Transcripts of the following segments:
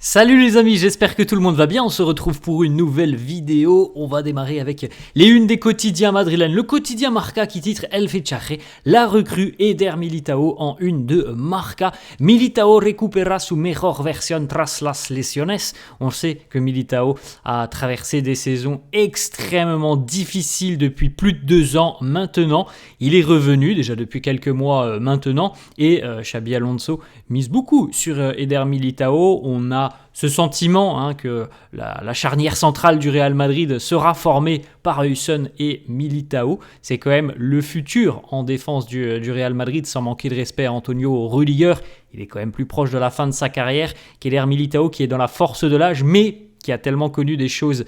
Salut les amis, j'espère que tout le monde va bien. On se retrouve pour une nouvelle vidéo. On va démarrer avec les unes des quotidiens madrilènes. Le quotidien Marca qui titre El Fichaje, la recrue Eder Militao en une de Marca. Militao recupera su mejor versión tras las lesiones. On sait que Militao a traversé des saisons extrêmement difficiles depuis plus de 2 ans maintenant. Il est revenu déjà depuis quelques mois maintenant et Xabi Alonso mise beaucoup sur Eder Militao. On a ce sentiment que la charnière centrale du Real Madrid sera formée par Husson et Militao. C'est quand même le futur en défense du Real Madrid, sans manquer de respect à Antonio Rudiger. Il est quand même plus proche de la fin de sa carrière qu'Eder Militao, qui est dans la force de l'âge, mais qui a tellement connu des choses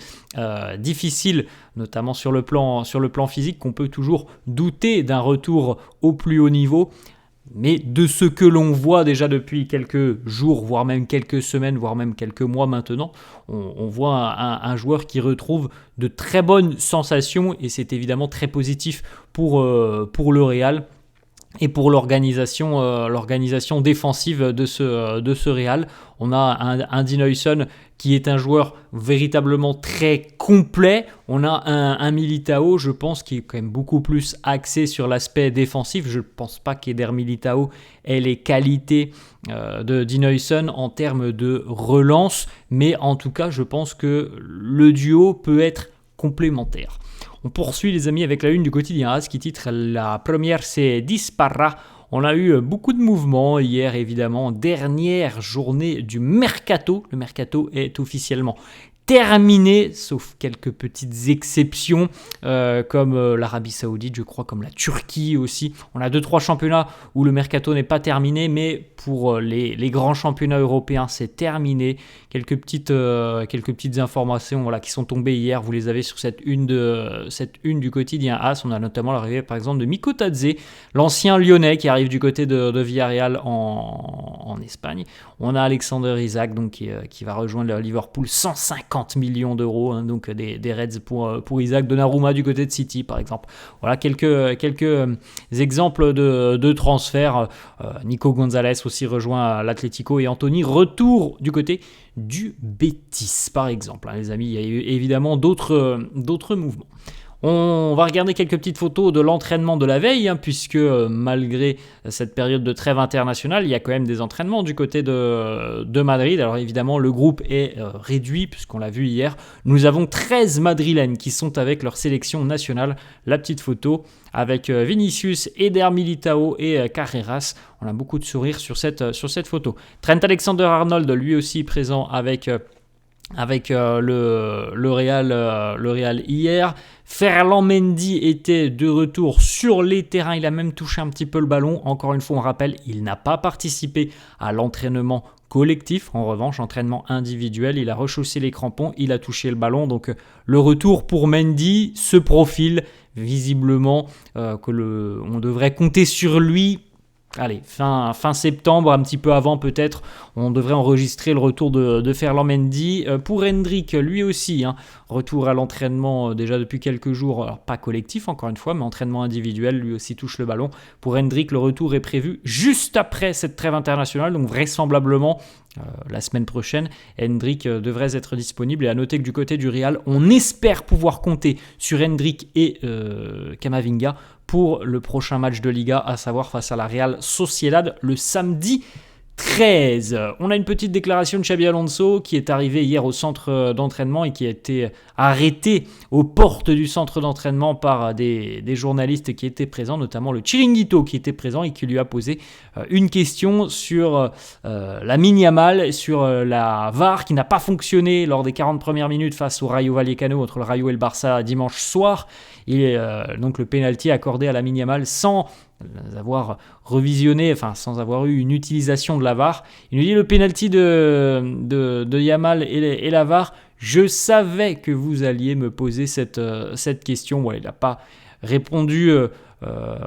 difficiles, notamment sur le plan physique, qu'on peut toujours douter d'un retour au plus haut niveau. Mais de ce que l'on voit déjà depuis quelques jours, voire même quelques semaines, voire même quelques mois maintenant, on voit un joueur qui retrouve de très bonnes sensations et c'est évidemment très positif pour le Real et pour l'organisation défensive de ce Real. On a un Dean Huijsen qui est un joueur véritablement très complet. On a un Militao, je pense, qui est quand même beaucoup plus axé sur l'aspect défensif. Je ne pense pas qu'Eder Militao ait les qualités de Dean Huijsen en termes de relance, mais en tout cas, je pense que le duo peut être complémentaire. On poursuit les amis avec la une du quotidien AS qui titre La première se dispara. On a eu beaucoup de mouvements hier évidemment, dernière journée du mercato. Le mercato est officiellement terminé, sauf quelques petites exceptions comme l'Arabie Saoudite, je crois, comme la Turquie aussi. On a 2-3 championnats où le mercato n'est pas terminé, mais pour les grands championnats européens, c'est terminé. Quelques petites informations qui sont tombées hier, vous les avez sur cette une du quotidien AS. On a notamment l'arrivée par exemple de Miko Tadze, l'ancien Lyonnais qui arrive du côté de Villarreal en Espagne. On a Alexander Isak donc, qui va rejoindre le Liverpool, 150 millions d'euros, donc des Reds pour Isak. Donnarumma du côté de City par exemple. Voilà quelques exemples de transferts. Nico Gonzalez aussi rejoint l'Atlético et Anthony retour du côté du Betis par exemple. Les amis, il y a eu évidemment d'autres mouvements. On va regarder quelques petites photos de l'entraînement de la veille, puisque malgré cette période de trêve internationale, il y a quand même des entraînements du côté de Madrid. Alors évidemment, le groupe est réduit, puisqu'on l'a vu hier. Nous avons 13 Madrilènes qui sont avec leur sélection nationale. La petite photo avec Vinicius, Eder Militao et Carreras. On a beaucoup de sourires sur cette photo. Trent Alexander-Arnold, lui aussi présent avec le Real hier. Ferland Mendy était de retour sur les terrains, il a même touché un petit peu le ballon. Encore une fois, on rappelle, il n'a pas participé à l'entraînement collectif. En revanche, entraînement individuel, il a rechaussé les crampons, il a touché le ballon. Donc le retour pour Mendy se profile visiblement on devrait compter sur lui. Allez, fin septembre, un petit peu avant peut-être, on devrait enregistrer le retour de Ferland Mendy. Pour Endrick, lui aussi, retour à l'entraînement déjà depuis quelques jours, alors pas collectif encore une fois, mais entraînement individuel, lui aussi touche le ballon. Pour Endrick, le retour est prévu juste après cette trêve internationale, donc vraisemblablement la semaine prochaine, Endrick devrait être disponible. Et à noter que du côté du Real, on espère pouvoir compter sur Endrick et Camavinga pour le prochain match de Liga, à savoir face à la Real Sociedad le samedi 13. On a une petite déclaration de Xabi Alonso qui est arrivé hier au centre d'entraînement et qui a été arrêté aux portes du centre d'entraînement par des journalistes qui étaient présents, notamment le Chiringuito qui était présent et qui lui a posé une question sur Lamine Yamal, sur la VAR qui n'a pas fonctionné lors des 40 premières minutes face au Rayo Vallecano entre le Rayo et le Barça dimanche soir. Et donc le penalty accordé à Lamine Yamal sans avoir revisionné, sans avoir eu une utilisation de la VAR. Il nous dit le penalty de Yamal et la VAR. Je savais que vous alliez me poser cette question. Bon, il n'a pas répondu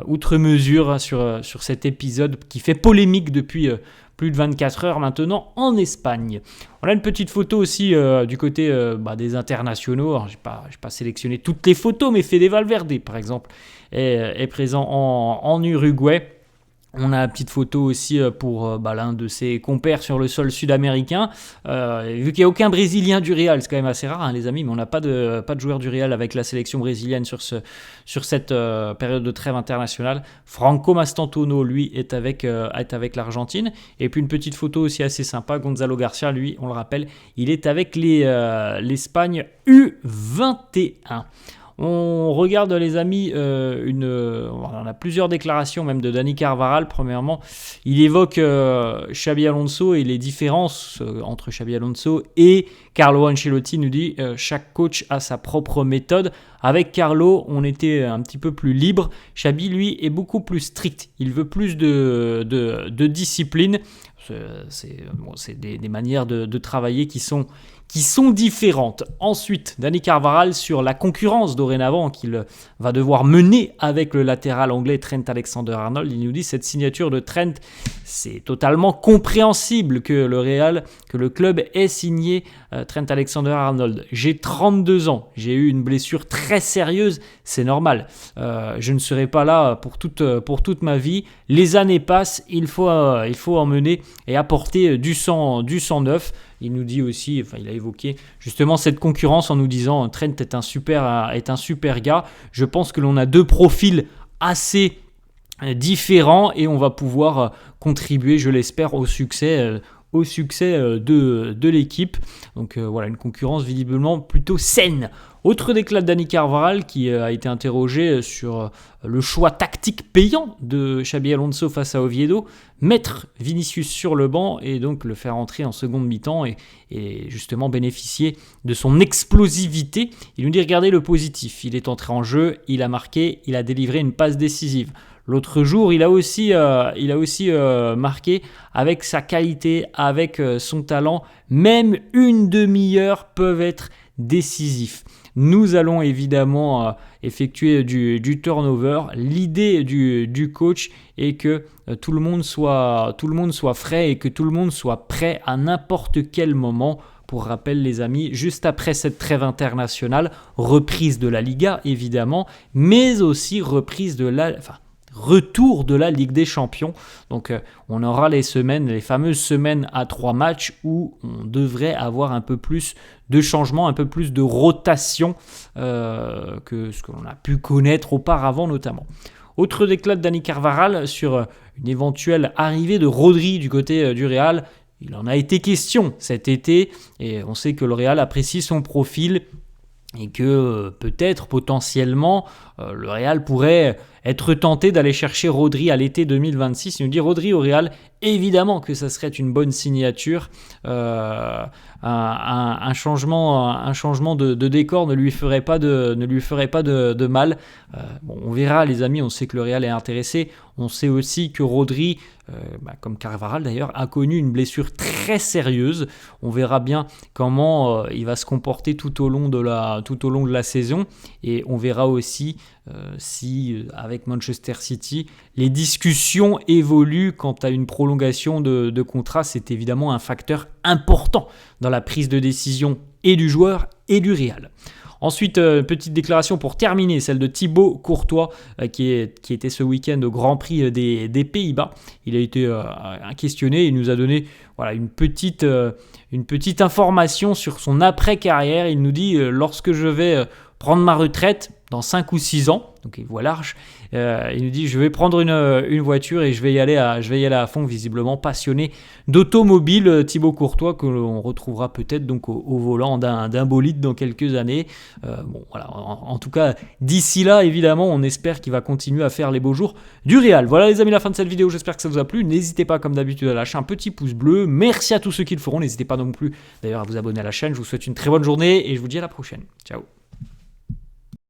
outre mesure sur cet épisode qui fait polémique depuis plus de 24 heures maintenant en Espagne. On a une petite photo aussi du côté des internationaux. Alors, je n'ai pas sélectionné toutes les photos, mais Fede Valverde, par exemple, est présent en Uruguay. On a une petite photo aussi pour l'un de ses compères sur le sol sud-américain. Vu qu'il n'y a aucun Brésilien du Real, c'est quand même assez rare, hein, les amis, mais on n'a pas de joueur du Real avec la sélection brésilienne sur cette période de trêve internationale. Franco Mastantuono, lui, est avec l'Argentine. Et puis une petite photo aussi assez sympa, Gonzalo Garcia, lui, on le rappelle, il est avec l'Espagne U21. On regarde, les amis, on a plusieurs déclarations même de Dani Carvajal. Premièrement, il évoque Xabi Alonso et les différences entre Xabi Alonso et Carlo Ancelotti. Il nous dit chaque coach a sa propre méthode. Avec Carlo, on était un petit peu plus libre. Xabi, lui, est beaucoup plus strict. Il veut plus de discipline. C'est des manières de travailler qui sont différentes. Ensuite, Dani Carvajal sur la concurrence dorénavant qu'il va devoir mener avec le latéral anglais Trent Alexander-Arnold. Il nous dit cette signature de Trent, c'est totalement compréhensible que le club ait signé Trent Alexander-Arnold. J'ai 32 ans, j'ai eu une blessure très sérieuse, c'est normal. Je ne serai pas là pour toute ma vie. Les années passent, il faut emmener et apporter du sang neuf. Il nous dit aussi, il a évoqué justement cette concurrence en nous disant Trent est un super gars. Je pense que l'on a deux profils assez différents et on va pouvoir contribuer, je l'espère, au succès de l'équipe. Donc voilà, une concurrence visiblement plutôt saine. Autre déclat de Dani Carvajal qui a été interrogé sur le choix tactique payant de Xabi Alonso face à Oviedo, mettre Vinicius sur le banc et donc le faire entrer en seconde mi-temps et justement bénéficier de son explosivité. Il nous dit regardez le positif, il est entré en jeu, il a marqué, il a délivré une passe décisive. L'autre jour, il a aussi marqué avec sa qualité, avec son talent. Même une demi-heure peuvent être décisifs. Nous allons évidemment effectuer du turnover. L'idée du coach est que tout le monde soit frais et que tout le monde soit prêt à n'importe quel moment. Pour rappel, les amis, juste après cette trêve internationale, reprise de la Liga évidemment, mais aussi retour de la Ligue des Champions. Donc on aura les fameuses semaines à 3 matchs où on devrait avoir un peu plus de changements, un peu plus de rotation que ce que l'on a pu connaître auparavant notamment. Autre déclat de Dani Carvajal sur une éventuelle arrivée de Rodri du côté du Real. Il en a été question cet été et on sait que le Real apprécie son profil et que peut-être potentiellement le Real pourrait être tenté d'aller chercher Rodri à l'été 2026. Il nous dit Rodri au Real, évidemment que ça serait une bonne signature. Un changement de décor ne lui ferait pas de mal. On verra les amis, on sait que le Real est intéressé. On sait aussi que Rodri, comme Carvajal d'ailleurs, a connu une blessure très sérieuse. On verra bien comment il va se comporter tout au long de la saison. Et on verra aussi si avec Manchester City, les discussions évoluent quant à une prolongation de contrat. C'est évidemment un facteur important dans la prise de décision et du joueur et du Real. Ensuite, petite déclaration pour terminer, celle de Thibaut Courtois qui était ce week-end au Grand Prix des Pays-Bas. Il a été questionné et il nous a donné une petite information sur son après-carrière. Il nous dit lorsque je vais prendre ma retraite dans 5 ou 6 ans, donc il voit large, il nous dit je vais prendre une voiture et je vais y aller à fond, visiblement passionné d'automobile. Thibaut Courtois que l'on retrouvera peut-être donc au volant d'un bolide dans quelques années. En tout cas d'ici là évidemment on espère qu'il va continuer à faire les beaux jours du Real. Voilà les amis, la fin de cette vidéo, j'espère que ça vous a plu. N'hésitez pas comme d'habitude à lâcher un petit pouce bleu, merci à tous ceux qui le feront, n'hésitez pas non plus d'ailleurs à vous abonner à la chaîne. Je vous souhaite une très bonne journée et je vous dis à la prochaine, ciao.